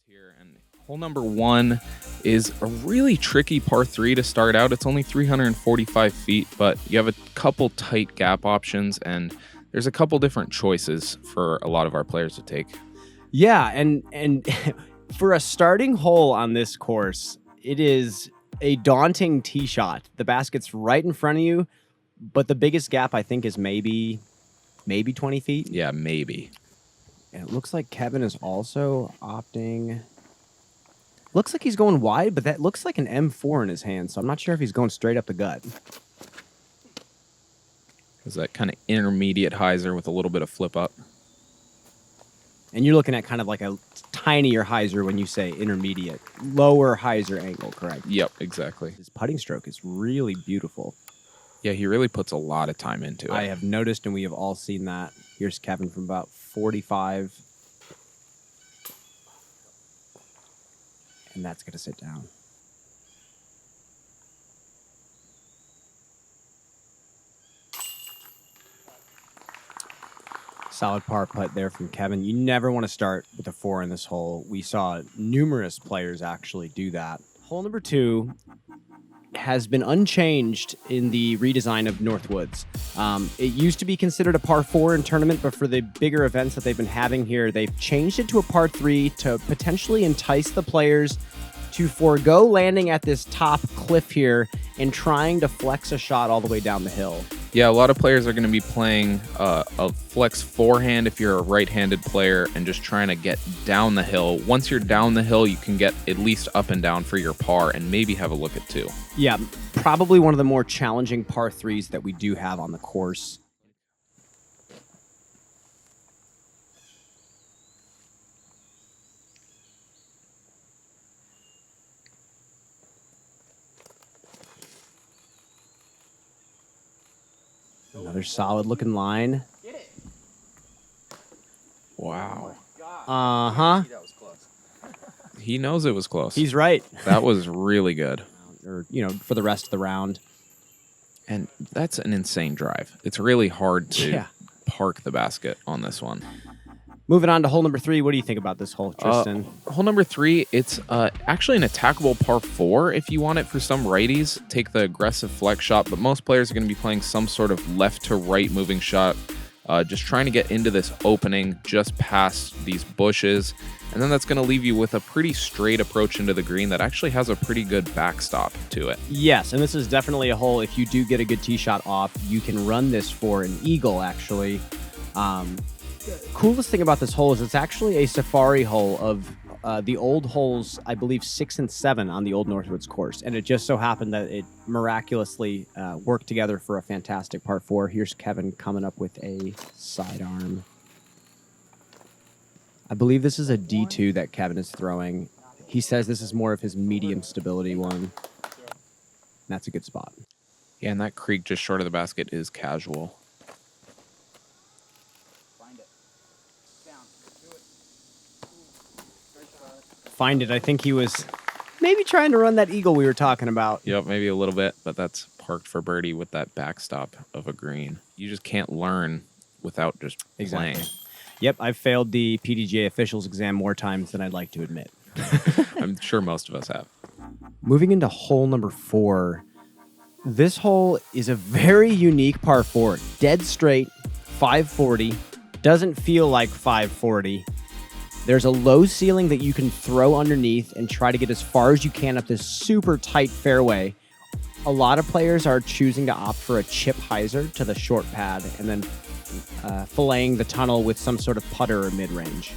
Here, and hole number 1 is a really tricky par 3 to start out. It's only 345 feet, but you have a couple tight gap options, and there's a couple different choices for a lot of our players to take. Yeah, and for a starting hole on this course, it is a daunting tee shot. The basket's right in front of you, but the biggest gap, I think, is maybe 20 feet. Yeah, maybe. And it looks like Kevin is also opting. Looks like he's going wide, but that looks like an M4 in his hand, so I'm not sure if he's going straight up the gut. Is that kind of intermediate hyzer with a little bit of flip up? And you're looking at kind of like a tinier hyzer when you say intermediate. Lower hyzer angle, correct? Yep, exactly. His putting stroke is really beautiful. Yeah, he really puts a lot of time into it. I have noticed, and we have all seen that. Here's Kevin from about 45. And that's going to sit down. Solid par putt there from Kevin. You never want to start with a 4 in this hole. We saw numerous players actually do that. Hole number 2 has been unchanged in the redesign of Northwoods. It used to be considered a par 4 in tournament, but for the bigger events that they've been having here, they've changed it to a par 3 to potentially entice the players to forego landing at this top cliff here and trying to flex a shot all the way down the hill. Yeah, a lot of players are going to be playing a flex forehand if you're a right-handed player and just trying to get down the hill. Once you're down the hill, you can get at least up and down for your par and maybe have a look at 2. Yeah, probably one of the more challenging par 3s that we do have on the course. Another solid looking line. Wow. Uh-huh. He knows it was close. He's right. That was really good. Or, for the rest of the round. And that's an insane drive. It's really hard to Yeah. park the basket on this one. Moving on to hole number 3. What do you think about this hole, Tristan? Hole number 3, it's actually an attackable par 4 if you want it for some righties. Take the aggressive flex shot, but most players are going to be playing some sort of left to right moving shot, just trying to get into this opening just past these bushes. And then that's going to leave you with a pretty straight approach into the green that actually has a pretty good backstop to it. Yes, and this is definitely a hole. If you do get a good tee shot off, you can run this for an eagle, actually. Coolest thing about this hole is it's actually a safari hole of the old holes, I believe 6 and 7 on the old Northwoods course. And it just so happened that it miraculously worked together for a fantastic par 4. Here's Kevin coming up with a sidearm. I believe this is a D2 that Kevin is throwing. He says this is more of his medium stability one. That's a good spot. Yeah, and that creek just short of the basket is casual. Find it. I think he was maybe trying to run that eagle we were talking about. Yep, maybe a little bit, but that's parked for birdie with that backstop of a green. You just can't learn without just playing. Yep, I've failed the PDGA officials exam more times than I'd like to admit. I'm sure most of us have. Moving into hole number 4. This hole is a very unique par 4. Dead straight, 540. Doesn't feel like 540. There's a low ceiling that you can throw underneath and try to get as far as you can up this super tight fairway. A lot of players are choosing to opt for a chip hyzer to the short pad and then filleting the tunnel with some sort of putter or mid-range.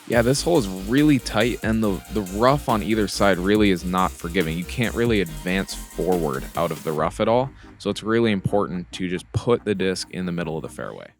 Yeah, this hole is really tight, and the rough on either side really is not forgiving. You can't really advance forward out of the rough at all, so it's really important to just put the disc in the middle of the fairway.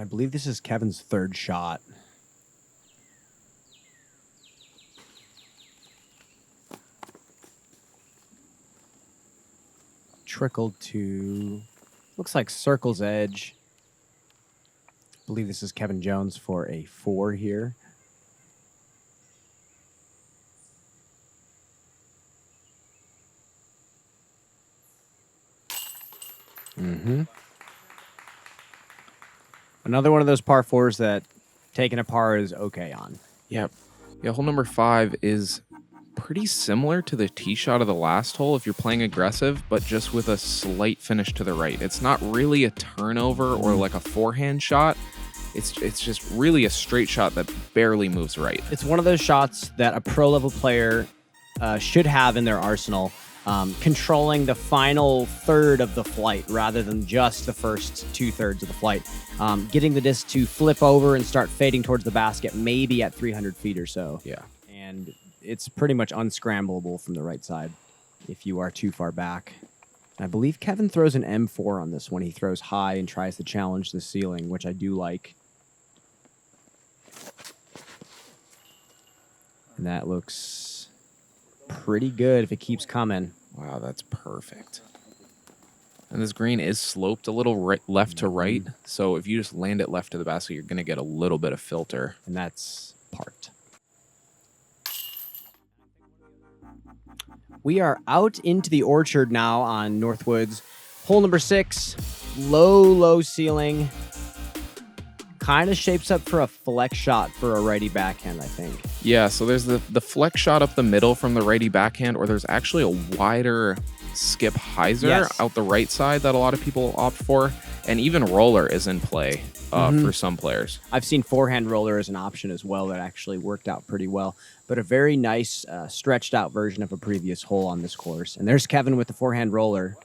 I believe this is Kevin's third shot. trickled to, looks like circle's edge. I believe this is Kevin Jones for a 4 here. Another one of those par 4s that taking a par is okay on. Yep. Yeah, hole number 5 is pretty similar to the tee shot of the last hole if you're playing aggressive, but just with a slight finish to the right. It's not really a turnover or like a forehand shot. It's just really a straight shot that barely moves right. It's one of those shots that a pro-level player should have in their arsenal, controlling the final third of the flight rather than just the first 2/3 of the flight. Getting the disc to flip over and start fading towards the basket, maybe at 300 feet or so. Yeah. And it's pretty much unscrambleable from the right side if you are too far back. I believe Kevin throws an M4 on this one. He throws high and tries to challenge the ceiling, which I do like. And that looks pretty good if it keeps coming. Wow, that's perfect. And this green is sloped a little left to right, so if you just land it left to the basket, you're going to get a little bit of filter. And that's part. We are out into the orchard now on Northwoods. Hole number 6, low ceiling. Kind of shapes up for a flex shot for a righty backhand, I think. Yeah, so there's the flex shot up the middle from the righty backhand, or there's actually a wider skip hyzer out the right side that a lot of people opt for. And even roller is in play for some players. I've seen forehand roller as an option as well that actually worked out pretty well. But a very nice stretched out version of a previous hole on this course. And there's Kevin with the forehand roller.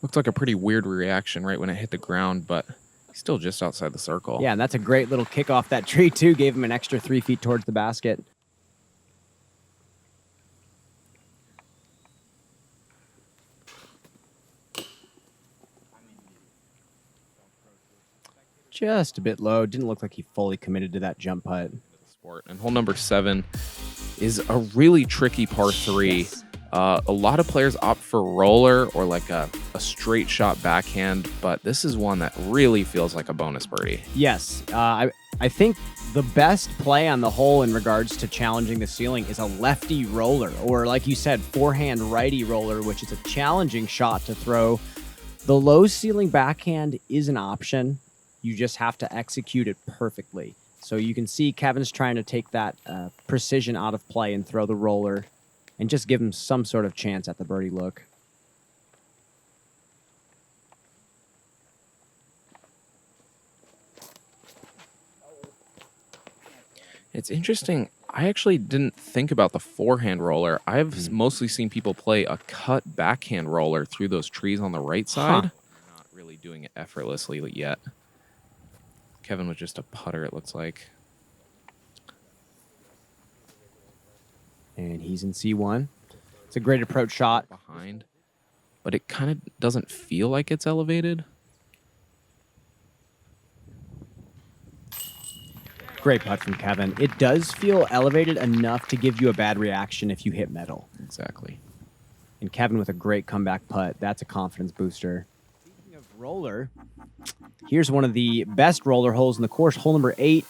Looked like a pretty weird reaction right when it hit the ground, but he's still just outside the circle. Yeah, and that's a great little kick off that tree too. Gave him an extra 3 feet towards the basket. Just a bit low. Didn't look like he fully committed to that jump putt. And hole number 7 is a really tricky par 3. Yes. A lot of players opt for roller or like a straight shot backhand, but this is one that really feels like a bonus birdie. Yes. I think the best play on the hole in regards to challenging the ceiling is a lefty roller, or like you said, forehand righty roller, which is a challenging shot to throw. The low ceiling backhand is an option. You just have to execute it perfectly. So you can see Kevin's trying to take that precision out of play and throw the roller and just give him some sort of chance at the birdie look. It's interesting. I actually didn't think about the forehand roller. I've mostly seen people play a cut backhand roller through those trees on the right side. Not really doing it effortlessly yet. Kevin was just a putter, it looks like. And he's in C1. It's a great approach shot. Behind, but it kind of doesn't feel like it's elevated. Great putt from Kevin. It does feel elevated enough to give you a bad reaction if you hit metal. Exactly. And Kevin with a great comeback putt. That's a confidence booster. Speaking of roller, here's one of the best roller holes in the course, hole number 8.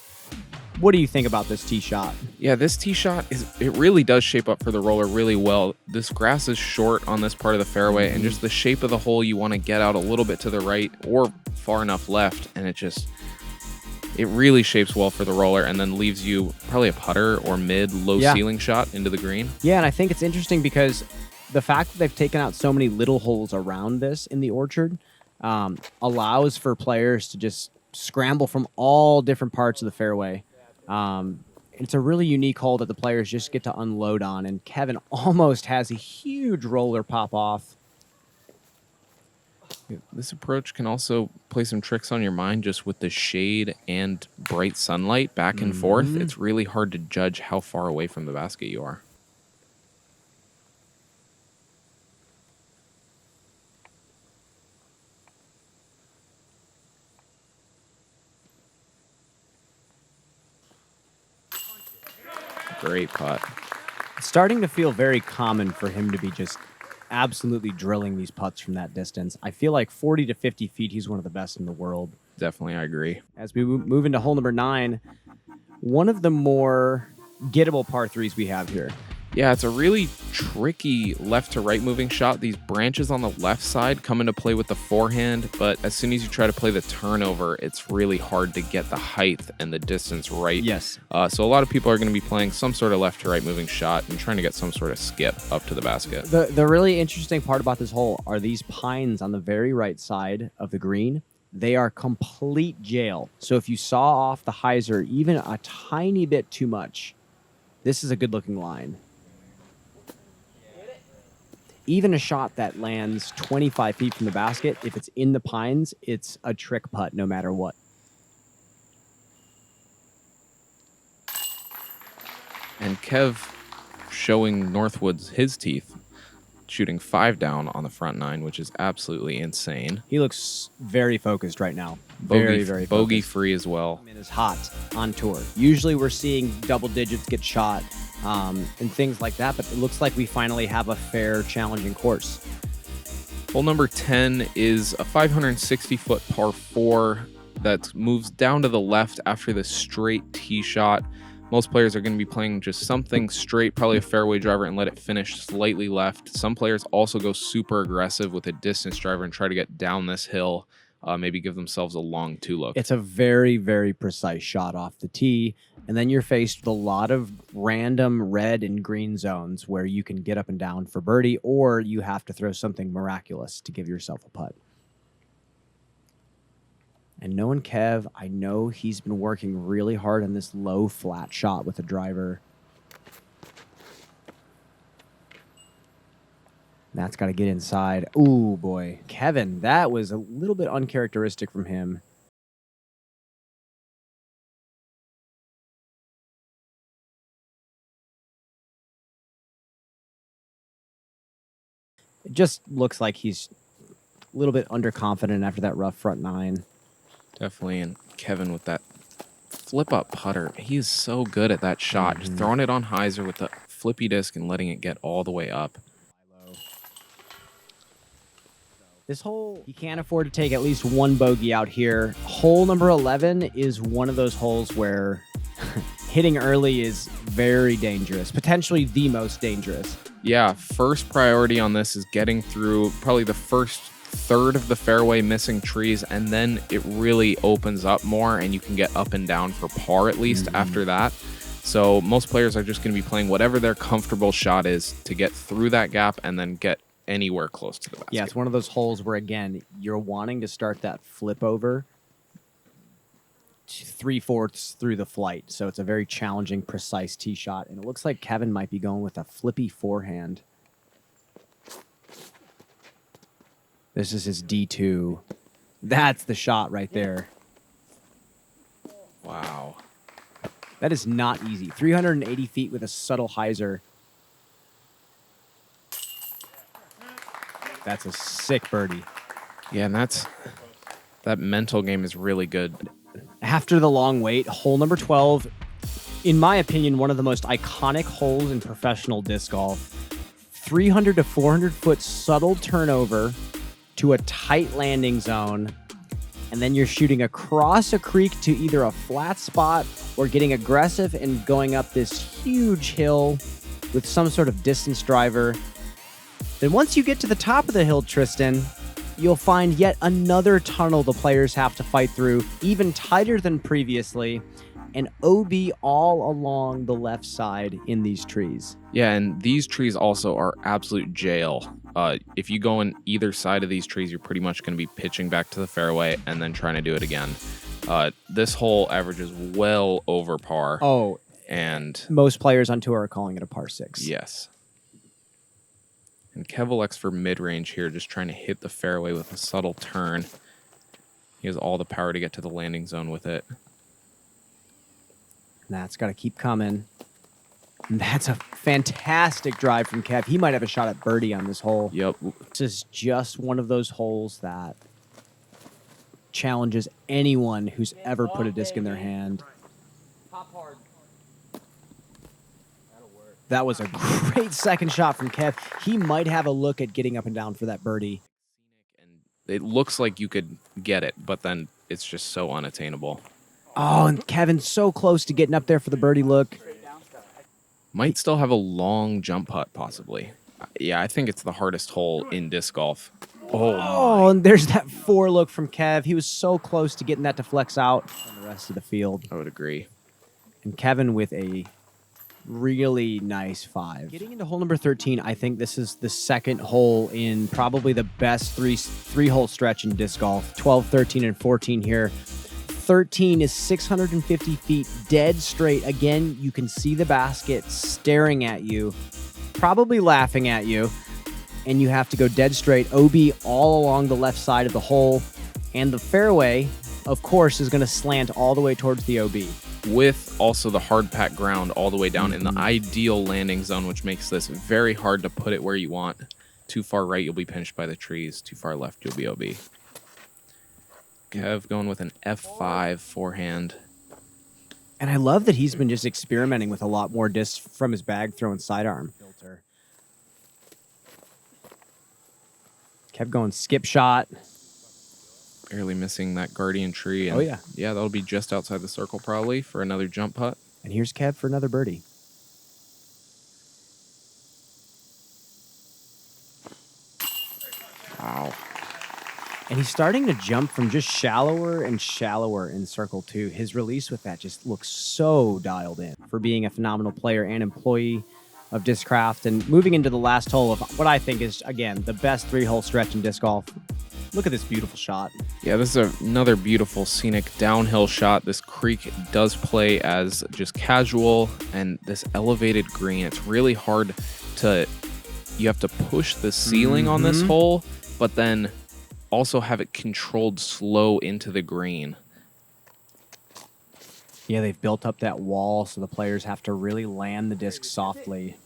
What do you think about this tee shot? Yeah, this tee shot, it really does shape up for the roller really well. This grass is short on this part of the fairway, and just the shape of the hole, you want to get out a little bit to the right or far enough left, and it really shapes well for the roller and then leaves you probably a putter or low ceiling shot into the green. Yeah, and I think it's interesting because the fact that they've taken out so many little holes around this in the orchard allows for players to just scramble from all different parts of the fairway. It's a really unique hole that the players just get to unload on, and Kevin almost has a huge roller pop off. This approach can also play some tricks on your mind just with the shade and bright sunlight back and forth. It's really hard to judge how far away from the basket you are. Great putt. It's starting to feel very common for him to be just absolutely drilling these putts from that distance. I feel like 40 to 50 feet, he's one of the best in the world. Definitely, I agree. As we move into hole number 9, one of the more gettable par 3s we have here. Yeah, it's a really tricky left to right moving shot. These branches on the left side come into play with the forehand, but as soon as you try to play the turnover, it's really hard to get the height and the distance right. Yes. So a lot of people are going to be playing some sort of left to right moving shot and trying to get some sort of skip up to the basket. The really interesting part about this hole are these pines on the very right side of the green. They are complete jail. So if you saw off the hyzer even a tiny bit too much, this is a good looking line. Even a shot that lands 25 feet from the basket, if it's in the pines, it's a trick putt no matter what. And Kev showing Northwood's his teeth, shooting 5 down on the front 9, which is absolutely insane. He looks very focused right now. Very focused. Bogey free as well. It is hot on tour. Usually we're seeing double digits get shot and things like that, but it looks like we finally have a fair, challenging course. Hole number 10 is a 560-foot par 4 that moves down to the left after the straight tee shot. Most players are going to be playing just something straight, probably a fairway driver, and let it finish slightly left. Some players also go super aggressive with a distance driver and try to get down this hill, maybe give themselves a long 2-look. It's a very, very precise shot off the tee, and then you're faced with a lot of random red and green zones where you can get up and down for birdie, or you have to throw something miraculous to give yourself a putt. And knowing Kev, I know he's been working really hard on this low flat shot with the driver. That's got to get inside. Ooh, boy. Kevin, that was a little bit uncharacteristic from him. It just looks like he's a little bit underconfident after that rough front 9. Definitely, and Kevin with that flip-up putter, he is so good at that shot. Just throwing it on hyzer with the flippy disc and letting it get all the way up. This hole, you can't afford to take at least one bogey out here. Hole number 11 is one of those holes where hitting early is very dangerous, potentially the most dangerous. Yeah, first priority on this is getting through probably the first third of the fairway, missing trees, and then it really opens up more and you can get up and down for par at least after that. So most players are just going to be playing whatever their comfortable shot is to get through that gap and then get anywhere close to the basket. Yeah, it's one of those holes where, again, you're wanting to start that flip over 3/4 through the flight. So it's a very challenging, precise tee shot. And it looks like Kevin might be going with a flippy forehand. This is his D2. That's the shot right there. Wow. That is not easy. 380 feet with a subtle hyzer. That's a sick birdie. Yeah, and that mental game is really good. After the long wait, hole number 12, in my opinion, one of the most iconic holes in professional disc golf. 300 to 400 foot subtle turnover to a tight landing zone, and then you're shooting across a creek to either a flat spot or getting aggressive and going up this huge hill with some sort of distance driver. Then once you get to the top of the hill, Tristan, you'll find yet another tunnel the players have to fight through, even tighter than previously, and OB all along the left side in these trees. Yeah, and these trees also are absolute jail. If you go on either side of these trees, you're pretty much going to be pitching back to the fairway and then trying to do it again. This hole averages well over par. Oh, and most players on tour are calling it a par 6. Yes. And Kev elects for mid-range here, just trying to hit the fairway with a subtle turn. He has all the power to get to the landing zone with it. That's got to keep coming. And that's a fantastic drive from Kev. He might have a shot at birdie on this hole. Yep. This is just one of those holes that challenges anyone who's ever put a disc in their hand. Pop hard. That'll work. That was a great second shot from Kev. He might have a look at getting up and down for that birdie. And it looks like you could get it, but then it's just so unattainable. Oh, and Kevin's so close to getting up there for the birdie look. Might still have a long jump putt, possibly. Yeah, I think it's the hardest hole in disc golf. Oh, and there's that 4 look from Kev. He was so close to getting that to flex out on the rest of the field. I would agree. And Kevin with a really nice 5. Getting into hole number 13, I think this is the second hole in probably the best three-hole stretch in disc golf. 12, 13, and 14 here. 13 is 650 feet dead straight. Again, you can see the basket staring at you, probably laughing at you, and you have to go dead straight. OB all along the left side of the hole, and the fairway, of course, is going to slant all the way towards the OB. With also the hard packed ground all the way down in the ideal landing zone, which makes this very hard to put it where you want. Too far right, you'll be pinched by the trees. Too far left, you'll be OB. Kev going with an F5 forehand. And I love that he's been just experimenting with a lot more discs from his bag, throwing sidearm. Kev going skip shot. Barely missing that guardian tree. And oh, yeah. Yeah, that'll be just outside the circle probably for another jump putt. And here's Kev for another birdie. Wow. And he's starting to jump from just shallower and shallower in circle 2. His release with that just looks so dialed in for being a phenomenal player and employee of Discraft. And moving into the last hole of what I think is, again, the best 3-hole stretch in disc golf. Look at this beautiful shot. Yeah, this is another beautiful scenic downhill shot. This creek does play as just casual, and this elevated green, it's really hard to, you have to push the ceiling on this hole, but then also have it controlled slow into the green. Yeah, they've built up that wall, so the players have to really land the disc softly.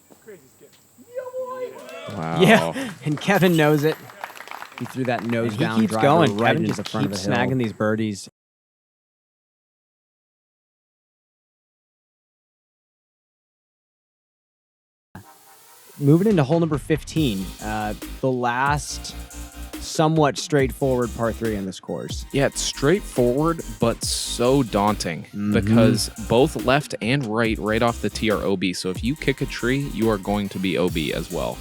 Wow. Yeah, and Kevin knows it. He threw that nose down. He keeps going. Right Kevin just just keeps snagging these birdies. Moving into hole number 15, the last somewhat straightforward par 3 in this course. Yeah, it's straightforward, but so daunting because both left and right off the tee are OB. So if you kick a tree, you are going to be OB as well.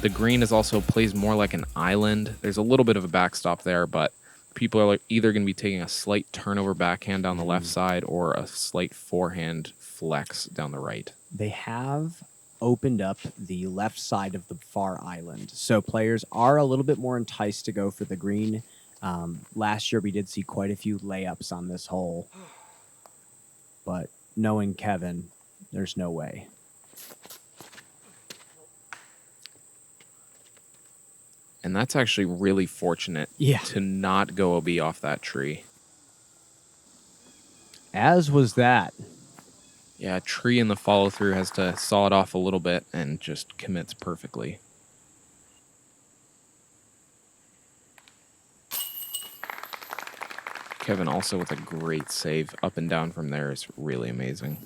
The green is also plays more like an island. There's a little bit of a backstop there, but people are like either going to be taking a slight turnover backhand down the left side or a slight forehand flex down the right. They have opened up the left side of the far island, so players are a little bit more enticed to go for the green. Last year we did see quite a few layups on this hole, but knowing Kevin, there's no way. And that's actually really fortunate to not go OB off that tree. As was that. Yeah, a tree in the follow-through has to saw it off a little bit and just commits perfectly. Kevin also with a great save. Up and down from there is really amazing.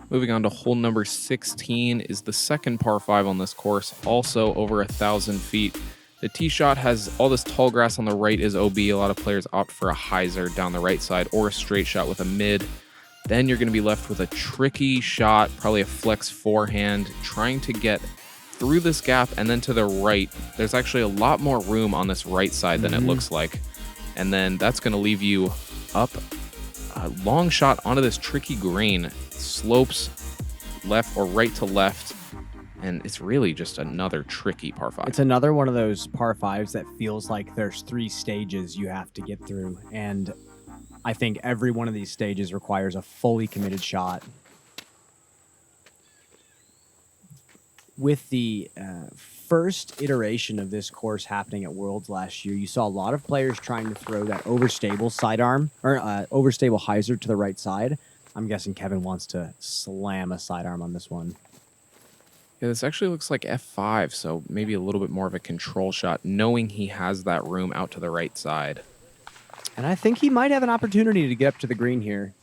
Moving on to hole number 16 is the second par 5 on this course, also over 1,000 feet. The tee shot has all this tall grass on the right is OB. A lot of players opt for a hyzer down the right side or a straight shot with a mid. Then you're going to be left with a tricky shot, probably a flex forehand, trying to get through this gap and then to the right. There's actually a lot more room on this right side than it looks like. And then that's going to leave you up a long shot onto this tricky green. Slopes left or right to left. And it's really just another tricky par 5. It's another one of those par 5s that feels like there's 3 stages you have to get through. And I think every one of these stages requires a fully committed shot. With the first iteration of this course happening at Worlds last year, you saw a lot of players trying to throw that overstable sidearm or overstable hyzer to the right side. I'm guessing Kevin wants to slam a sidearm on this one. Yeah, this actually looks like F5, so maybe a little bit more of a control shot, knowing he has that room out to the right side. And I think he might have an opportunity to get up to the green here.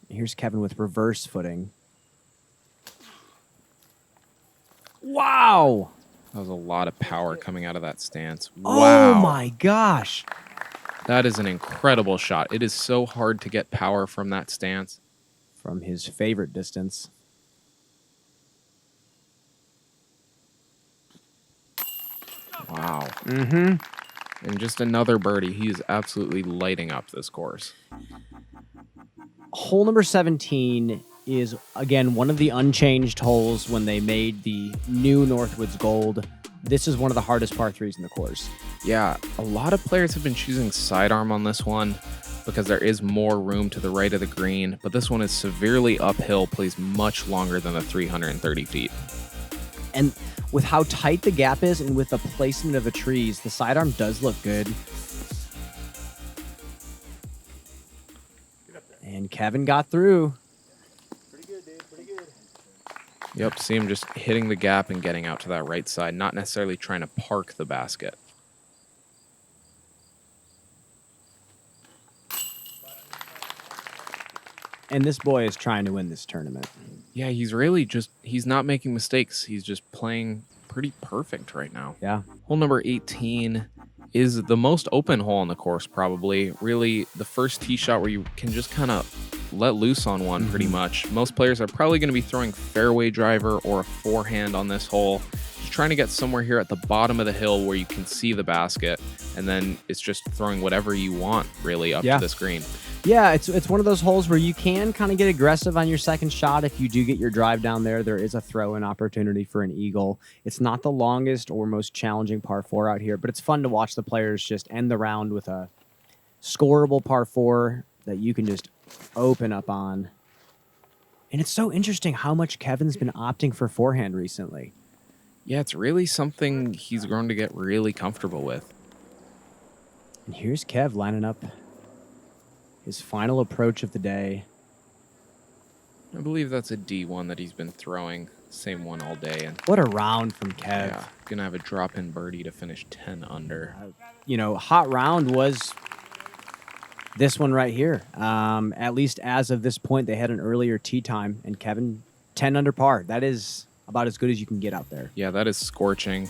Here's Kevin with reverse footing. Wow. That was a lot of power coming out of that stance. Oh, Wow. my gosh. That is an incredible shot. It is so hard to get power from that stance. From his favorite distance. Wow. Mm-hmm. And just another birdie. He is absolutely lighting up this course. Hole number 17 is, again, one of the unchanged holes when they made the new Northwoods Gold. This is one of the hardest par 3s in the course. Yeah, a lot of players have been choosing sidearm on this one because there is more room to the right of the green, but this one is severely uphill, plays much longer than the 330 feet. And with how tight the gap is and with the placement of the trees, the sidearm does look good. And Kevin got through. Pretty good, dude. Pretty good. Yep, see him just hitting the gap and getting out to that right side, not necessarily trying to park the basket. And this boy is trying to win this tournament. Yeah, he's really just, he's not making mistakes. He's just playing pretty perfect right now. Yeah. Hole number 18 is the most open hole on the course, probably. Really, the first tee shot where you can just kind of let loose on one pretty much. Most players are probably going to be throwing fairway driver or a forehand on this hole. Just trying to get somewhere here at the bottom of the hill where you can see the basket, and then it's just throwing whatever you want, really, up to this green. Yeah, it's one of those holes where you can kind of get aggressive on your second shot. If you do get your drive down there, there is a throw-in opportunity for an eagle. It's not the longest or most challenging par 4 out here, but it's fun to watch the players just end the round with a scoreable par 4 that you can just open up on. And it's so interesting how much Kevin's been opting for forehand recently. Yeah, it's really something he's grown to get really comfortable with. And here's Kev lining up his final approach of the day. I believe that's a D1 that he's been throwing. Same one all day. And What a round from Kev. yeah, gonna have a drop-in birdie to finish 10 under. You know, hot round was this one right here. At least as of this point, they had an earlier tee time, and Kevin, 10 under par. That is about as good as you can get out there. Yeah, that is scorching.